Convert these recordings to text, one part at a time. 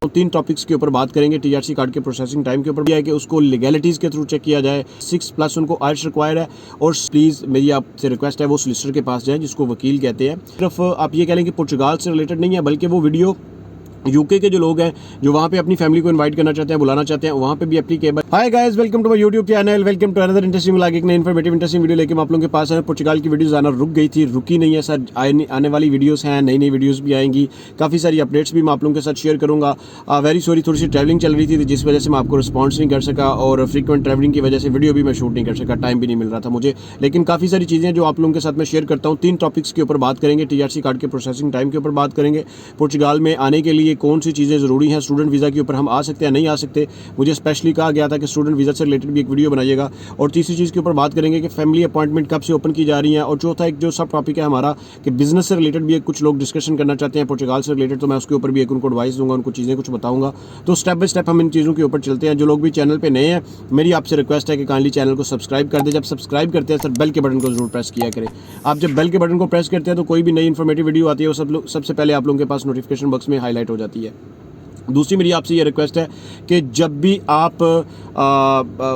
तीन टॉपिक्स के ऊपर बात करेंगे। टीआरसी कार्ड के प्रोसेसिंग टाइम के ऊपर भी है कि उसको लीगैलिटीज़ के थ्रू चेक किया जाए। 6+ उनको आयल्स रिक्वायर है। और प्लीज़ मेरी आपसे रिक्वेस्ट है वो सोलिसिटर के पास जाएँ जिसको वकील कहते हैं। सिर्फ आप ये कह लें कि पुर्तगाल से रिलेटेड नहीं है, बल्कि वो वीडियो यूके के जो लोग हैं जो वहाँ पे अपनी फैमिली को इनवाइट करना चाहते हैं, बुलाना चाहते हैं, वहाँ पे भी applicable. Hi guys, welcome to my YouTube channel, welcome to another interesting vlog. एक नई इन्फॉर्मेटिव इंटरेस्टिंग वीडियो लेके मैं आप लोगों के पास है। पुर्तगाल की वीडियोस आना रुक गई थी, रुकी नहीं है सर, आने वाली वीडियोस हैं, नई नई वीडियोस भी आएंगी, काफ़ी सारी अपडेट्स भी मैं आप लोगों के साथ शेयर करूँगा। वेरी सॉरी, थोड़ी सी ट्रैवलिंग चल रही थी जिस वजह से मैं आपको रिस्पॉन्स नहीं कर सका, और फ्रीक्वेंट ट्रैवलिंग की वजह से वीडियो भी मैं शूट नहीं कर सका, टाइम भी नहीं मिल रहा था मुझे। लेकिन काफ़ी सारी चीज़ें जो आप लोगों के साथ मैं शेयर करता हूँ। तीन टॉपिक्स के ऊपर बात करेंगे। टीआरसी कार्ड के प्रोसेसिंग टाइम के ऊपर बात करेंगे। पुर्तगाल में आने के लिए कौन सी चीज़ें ज़रूरी हैं, स्टूडेंट वीज़ा के ऊपर हम आ सकते हैं नहीं आ सकते, मुझे स्पेशली कहा गया था कि स्टूडेंट वीज़ा से रिलेटेड भी एक वीडियो बनाइएगा। और तीसरी चीज़ के ऊपर बात करेंगे कि फैमिली अपॉइंटमेंट कब से ओपन की जा रही है। और चौथा एक जो सब टॉपिक है हमारा कि बिजनेस से रिलेटेड भी कुछ लोग डिस्कशन करना चाहते हैं पुर्तगाल से रिलेटेड, तो मैं उसके ऊपर भी एक उनको एडवाइस दूंगा, उनको चीज़ें कुछ बताऊंगा। तो स्टेप बाय स्टेप हम इन चीज़ों के ऊपर चलते हैं। जो लोग भी चैनल पर नए हैं, मेरी आपसे रिक्वेस्ट है कि काइंडली चैनल को सब्सक्राइब कर दें। जब सब्सक्राइब करते हैं सर, बेल के बटन को जरूर प्रेस किया करें। आप जब बेल के बटन को प्रेस करते हैं तो कोई भी नई इन्फॉर्मेटिव वीडियो आती है वो सबसे पहले आप लोगों के पास नोटिफिकेशन बॉक्स में हाईलाइट हो जाती है। दूसरी मेरी आपसे ये रिक्वेस्ट है कि जब भी आप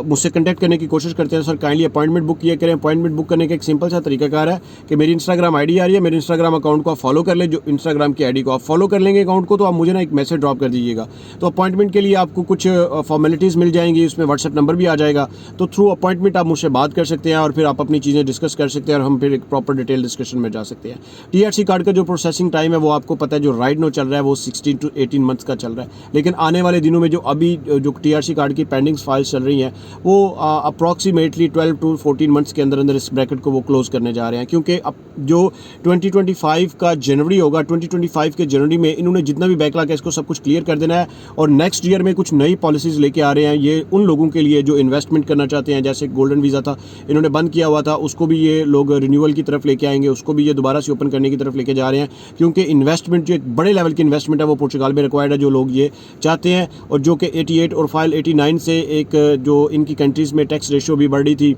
मुझसे कांटेक्ट करने की कोशिश करते हैं सर, काइंडली अपॉइंटमेंट बुक किया करें। अपॉइंटमेंट बुक करने का एक सिंपल सा तरीकाकार है कि मेरी इंस्टाग्राम आईडी आ रही है, मेरे इंस्टाग्राम अकाउंट को आप फॉलो कर लें। जो इंस्टाग्राम की आईडी को आप फॉलो कर लेंगे अकाउंट को, तो आप मुझे ना एक मैसेज ड्रॉप कर दीजिएगा। तो अपॉइंटमेंट के लिए आपको कुछ फॉर्मेलिटीज़ मिल जाएंगी, उसमें व्हाट्सएप नंबर भी आ जाएगा। तो थ्रू अपॉइंटमेंट आप मुझसे बात कर सकते हैं और फिर आप अपनी चीज़ें डिस्कस कर सकते हैं और हम फिर एक प्रॉपर डिटेल डिस्कशन में जा सकते हैं। टीआरसी कार्ड का जो प्रोसेसिंग टाइम है वो आपको पता है, जो राइट नो चल रहा है वो 16 to 18 मंथ्स का चल रहा है। लेकिन आने वाले दिनों में जो टीआरसी कार्ड की पेंडिंग फाइल्स चल रही हैं वो अप्रॉक्सीमेटली 12 to 14 मंथ्स के अंदर अंदर इस ब्रैकेट को वो क्लोज करने जा रहे हैं। क्योंकि अब जो 2025 का जनवरी होगा, 2025 के जनवरी में इन्होंने जितना भी बैकलॉग है इसको सब कुछ क्लियर कर देना है। और नेक्स्ट ईयर में कुछ नई पॉलिसीज़ लेके आ रहे हैं। ये उन लोगों के लिए जो इन्वेस्टमेंट करना चाहते हैं, जैसे गोल्डन वीज़ा था इन्होंने बंद किया हुआ था, उसको भी ये लोग रिन्यूअल की तरफ लेके आएंगे, उसको भी ये दोबारा से ओपन करने की तरफ लेके जा रहे हैं। क्योंकि इन्वेस्टमेंट जो एक बड़े लेवल की इन्वेस्टमेंट है वो पुर्तगाल में रिक्वायर्ड है, जो लोग ये चाहते हैं। और जो कि 88 और फाइल 89 से एक जो इनकी कंट्रीज़ में टैक्स रेशियो भी बढ़ रही थी,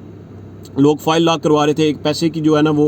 लोग फाइल लॉक करवा रहे थे, एक पैसे की जो है ना वो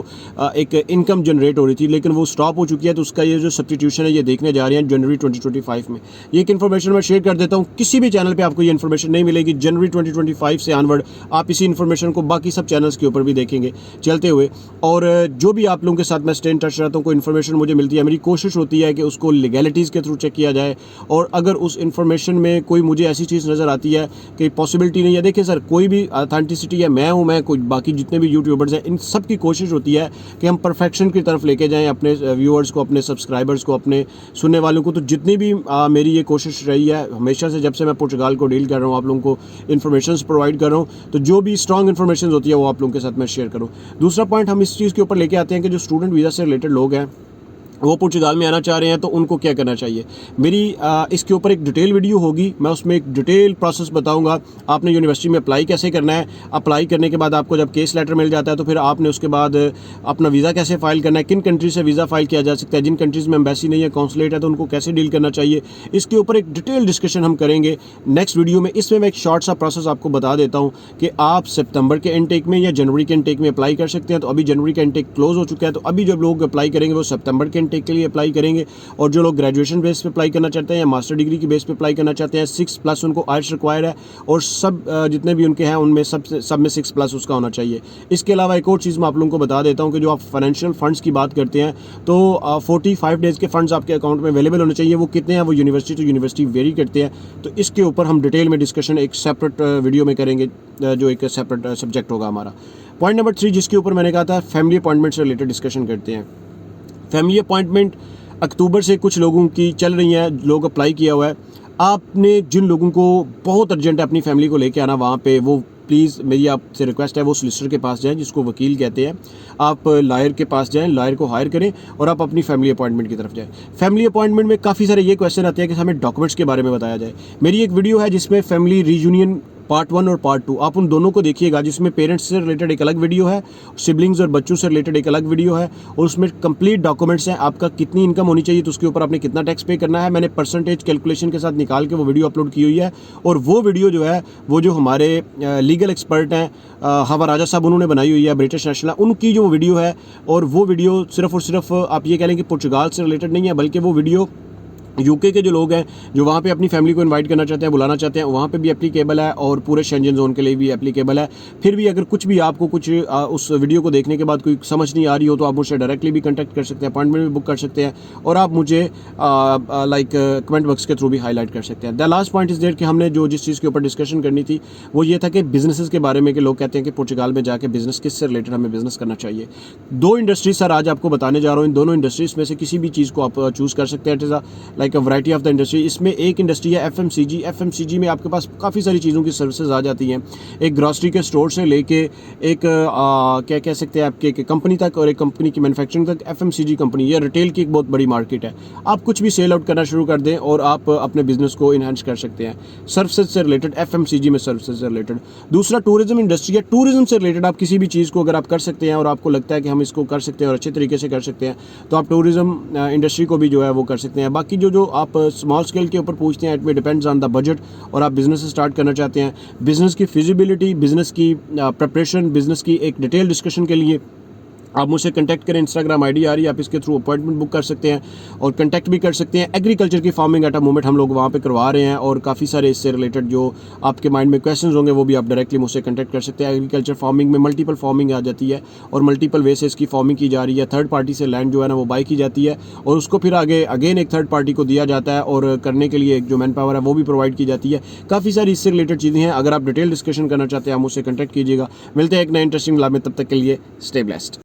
एक इनकम जनरेट हो रही थी, लेकिन वो स्टॉप हो चुकी है। तो उसका ये जो सब्स्टिट्यूशन है ये देखने जा रहे हैं जनवरी 2025 में। ये एक इन्फॉर्मेशन मैं शेयर कर देता हूँ, किसी भी चैनल पे आपको ये इन्फॉर्मेशन नहीं मिलेगी। जनवरी 2025 से ऑनवर्ड आप इसी इन्फॉर्मेशन को बाकी सब चैनल्स के ऊपर भी देखेंगे चलते हुए। और जो भी आप लोगों के साथ मैं स्टे इन टच रहता हूँ, कोई इन्फॉर्मेशन मुझे मिलती है, मेरी कोशिश होती है कि उसको लीगैलिटीज़ के थ्रू चेक किया जाए। और अगर उस इन्फॉर्मेशन में कोई मुझे ऐसी चीज़ नज़र आती है कि पॉसिबिलिटी नहीं है, देखिए सर कोई भी ऑथेंटिसिटी है, मैं हूँ, मैं कोई बाकी जितने भी यूट्यूबर्स हैं, इन सब की कोशिश होती है कि हम परफेक्शन की तरफ लेके जाएं अपने व्यूअर्स को, अपने सब्सक्राइबर्स को, अपने सुनने वालों को। तो जितनी भी मेरी ये कोशिश रही है हमेशा से, जब से मैं पुर्तगाल को डील कर रहा हूँ, आप लोगों को इन्फॉर्मेशन प्रोवाइड कर रहा हूँ, तो जो भी स्ट्रॉन्ग इन्फॉर्मेशन होती है वो आप लोगों के साथ मैं शेयर करूँ। दूसरा पॉइंट हम इस चीज़ के ऊपर लेके आते हैं कि जो स्टूडेंट वीज़ा से रिलेटेड लोग हैं वो पुर्तगाल में आना चाह रहे हैं, तो उनको क्या करना चाहिए। मेरी इसके ऊपर एक डिटेल वीडियो होगी, मैं उसमें एक डिटेल प्रोसेस बताऊंगा। आपने यूनिवर्सिटी में अप्लाई कैसे करना है, अप्लाई करने के बाद आपको जब केस लेटर मिल जाता है तो फिर आपने उसके बाद अपना वीज़ा कैसे फ़ाइल करना है, किन कंट्रीज से वीज़ा फ़ाइल किया जा सकता है, जिन कंट्रीज़ में एम्बेसी नहीं है, कॉन्सुलेट है, तो उनको कैसे डील करना चाहिए। इसके ऊपर एक डिटेल डिस्कशन हम करेंगे नेक्स्ट वीडियो में। इसमें मैं एक शॉर्ट सा प्रोसेस आपको बता देता हूँ कि आप सितंबर के इनटेक में या जनवरी के इनटेक में अप्लाई कर सकते हैं। तो अभी जनवरी का इनटेक क्लोज हो चुका है, तो अभी जब लोग अप्लाई करेंगे वो सितंबर के इनटेक के लिए अप्लाई करेंगे। और जो लोग ग्रेजुएशन बेस पे अप्लाई करना चाहते हैं या मास्टर डिग्री की बेस पे अप्लाई करना चाहते हैं, 6+ उनको आयल्स रिक्वायर है। और सब जितने भी उनके हैं उनमें सब में 6+ उसका होना चाहिए। इसके अलावा एक और चीज़ मैं आप लोगों को बता देता हूं कि जो आप फाइनेंशियल फंड्स की बात करते हैं तो 45 डेज़ के फंड्स आपके अकाउंट में अवेलेबल होने चाहिए। वो कितने हैं वो यूनिवर्सिटी टू यूनिवर्सिटी वेरी करते हैं। तो इसके ऊपर हम डिटेल में डिस्कशन एक सेपरेट वीडियो में करेंगे, जो एक सेपरेट सब्जेक्ट होगा हमारा। पॉइंट नंबर 3 जिसके ऊपर मैंने कहा था, फैमिली अपॉइंटमेंट से रिलेटेड डिस्कशन करते हैं। फैमिली अपॉइंटमेंट अक्टूबर से कुछ लोगों की चल रही हैं, लोग अप्लाई किया हुआ है। आपने जिन लोगों को बहुत अर्जेंट है अपनी फैमिली को लेके आना वहाँ पे, वो प्लीज़ मेरी आपसे रिक्वेस्ट है वो सोलिसिटर के पास जाएं, जिसको वकील कहते हैं। आप लॉयर के पास जाएं, लॉयर को हायर करें और आप अपनी फैमिली अपॉइंटमेंट की तरफ जाएं। फैमिली अपॉइंटमेंट में काफ़ी सारे ये क्वेश्चन आते हैं कि हमें डॉक्यूमेंट्स के बारे में बताया जाए। मेरी एक वीडियो है जिसमें फैमिली रीयूनियन पार्ट 1 और पार्ट 2, आप उन दोनों को देखिएगा, जिसमें पेरेंट्स से रिलेटेड एक अलग वीडियो है, सिबलिंग्स और बच्चों से रिलेटेड एक अलग वीडियो है, और उसमें कंप्लीट डॉक्यूमेंट्स हैं। आपका कितनी इनकम होनी चाहिए, तो उसके ऊपर आपने कितना टैक्स पे करना है, मैंने परसेंटेज कैलकुलेशन के साथ निकाल के वो वीडियो अपलोड की हुई है। और वो वीडियो जो है वो जो हमारे लीगल एक्सपर्ट हैं हवा राजा साहब उन्होंने बनाई हुई है, ब्रिटिश नेशनल, उनकी जो वीडियो है। और वो वीडियो सिर्फ और सिर्फ आप ये कह लें कि पुर्तगाल से रिलेटेड नहीं है, बल्कि वो वीडियो यूके के जो लोग हैं जो वहाँ पे अपनी फैमिली को इनवाइट करना चाहते हैं, बुलाना चाहते हैं, वहाँ पे भी एप्लीकेबल है और पूरे शेंजन जोन के लिए भी एप्लीकेबल है। फिर भी अगर कुछ भी आपको कुछ उस वीडियो को देखने के बाद कोई समझ नहीं आ रही हो तो आप मुझसे डायरेक्टली भी कंटेक्ट कर सकते हैं, अपॉइंटमेंट भी बुक कर सकते हैं और आप मुझे लाइक कमेंट बॉक्स के थ्रू भी हाईलाइट कर सकते हैं। The last point is there कि हमने जो जिस चीज़ के ऊपर डिस्कशन करनी थी वो ये था कि बिजनेसेस के बारे में, कि लोग कहते हैं कि पुर्तगाल में जाके बिजनेस किससे रिलेटेड हमें बिजनेस करना चाहिए। 2 इंडस्ट्रीज सर आज आपको बताने जा रहा हूँ। इन दोनों इंडस्ट्रीज में से किसी भी चीज़ को आप चूज़ कर सकते हैं। It is like a variety of the industry. इसमें एक इंडस्ट्री है एफएमसीजी। एफएमसीजी में आपके पास काफ़ी सारी चीज़ों की सर्विसेज आ जाती हैं, एक ग्रॉसरी के स्टोर से लेके एक क्या कह सकते हैं आपके कंपनी तक, और एक कंपनी की मैन्युफैक्चरिंग तक। एफएमसीजी कंपनी ये रिटेल की एक बहुत बड़ी मार्केट है। आप कुछ भी सेल आउट करना शुरू कर दें और आप अपने बिजनेस को इन्हांस कर सकते हैं सर्विसेज से रिलेटेड, एफएमसीजी में सर्विसेज से रिलेटेड। दूसरा टूरिज्म इंडस्ट्री है। टूरिज्म से रिलेटेड आप किसी भी चीज़ को अगर आप कर सकते हैं और आपको लगता है कि हम इसको कर सकते हैं और अच्छे तरीके से कर सकते हैं तो आप टूरिज्म इंडस्ट्री को भी जो है वो कर सकते हैं। बाकी जो आप स्मॉल स्केल के ऊपर पूछते हैं, इट में डिपेंड्स ऑन द बजट, और आप बिजनेस स्टार्ट करना चाहते हैं, बिजनेस की फिजिबिलिटी, बिजनेस की प्रिपरेशन, बिजनेस की एक डिटेल डिस्कशन के लिए आप मुझसे कंटेक्ट करें। इंस्टाग्राम आईडी आ रही है, आप इसके थ्रू अपॉइंटमेंट बुक कर सकते हैं और कंटेक्ट भी कर सकते हैं। एग्रीकल्चर की फार्मिंग एट अ मोमेंट हम लोग वहाँ पे करवा रहे हैं और काफ़ी सारे इससे रिलेटेड जो आपके माइंड में क्वेश्चंस होंगे वो भी आप डायरेक्टली मुझसे कंटेक्ट कर सकते हैं। एग्रीकल्चर फार्मिंग में मल्टीपल फार्मिंग आ जाती है और मल्टीपल वे से इसकी फार्मिंग की जा रही है। थर्ड पार्टी से लैंड जो है ना वो बाई की जाती है और उसको फिर आगे अगेन एक थर्ड पार्टी को दिया जाता है और करने के लिए एक जो मैन पावर है वो भी प्रोवाइड की जाती है। काफ़ी सारी इससे रिलेटेड चीज़ें हैं। अगर आप डिटेल डिस्कशन करना चाहते हैं आप मुझसे कंटेक्ट कीजिएगा। मिलते हैं एक नए इंटरेस्टिंग लाभ में, तब तक के लिए स्टे ब्लेस्ड।